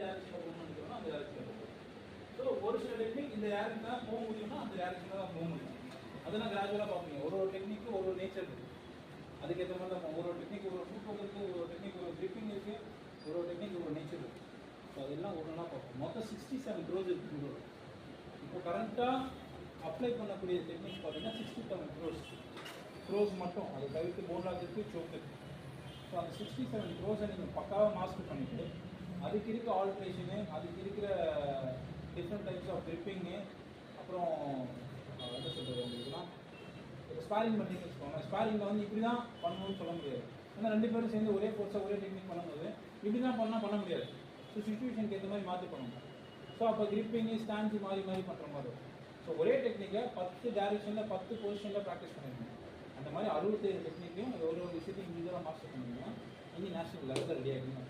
டைரக்ஷனில் மூவ் பண்ணிக்கிறோம் அந்த டைரக்ஷனில் போகும். ஸோ ஒரு சில டெக்னிக் இந்த டேரக்ஷன் தான் போக முடியும்னா அந்த டேரக்ஷனில் தான் போக முடியும். அதெல்லாம் கிராஜுவலாக பார்ப்பீங்க. ஒரு டெக்னிக்கு ஒரு நேச்சர் இருக்குது. அதுக்கேற்ற மாதிரி தான் ஒரு டெக்னிக் ஒரு ஃபுட் இருக்குது, ஒரு டெக்னிக் ஒரு கிரிப்பிங் இருக்குது, ஒரு டெக்னிக் ஒரு நேச்சர் இருக்குது. ஸோ அதெல்லாம் ஒன்றுனா பார்ப்போம். மொத்தம் 67 க்ரோஸ் இருக்குது. இப்போ கரண்ட்டாக அப்ளை பண்ணக்கூடிய டெக்னிக்ஸ் பார்த்தீங்கன்னா 67 க்ரோஸ் மட்டும். அதை தவிர்த்து போன்லாக் இருக்குது, சோக் இருக்குது. ஸோ அந்த 67 க்ரோஸை நீங்கள் பக்காவாக மாஸ்டர் பண்ணிவிட்டு அதுக்கு இருக்க ஆல்ட்ரேஷனு, அதுக்கு இருக்கிற டிஃப்ரெண்ட் டைப்ஸ் ஆஃப் கிரிப்பிங்கு, அப்புறம் என்ன சொல்கிறது உங்களுக்குலாம் ஸ்பாரிங் பண்ணிங்கன்னு வச்சுக்கோங்க. ஸ்பாரிங்கில் வந்து இப்படி தான் பண்ணணும்னு சொல்ல முடியாது. ஏன்னா 2 பேரும் சேர்ந்து ஒரே கோர்ஸாக ஒரே டெக்னிக் பண்ணும்போது இப்படி தான் பண்ண முடியாது. ஸோ சிச்சுவேஷனுக்கு ஏற்ற மாதிரி மாற்றி பண்ணணும். ஸோ அப்போ கிரிப்பிங்கு ஸ்டாண்ட்ஸு மாறி பண்ணுற மாதிரி இருக்கும். ஸோ ஒரே டெக்னிக்கை 10 டேரக்ஷனில் 10 பொசிஷனில் ப்ராக்டிஸ் பண்ணிக்கணும். அந்த மாதிரி 67 டெக்னிக்கையும் ஒரு விஷயத்தையும் இண்டிவிஜுவலாக மாஸ்டர் பண்ணிங்கன்னா இனி நேஷனல் லெவலில் ரெடி ஆகிடும்.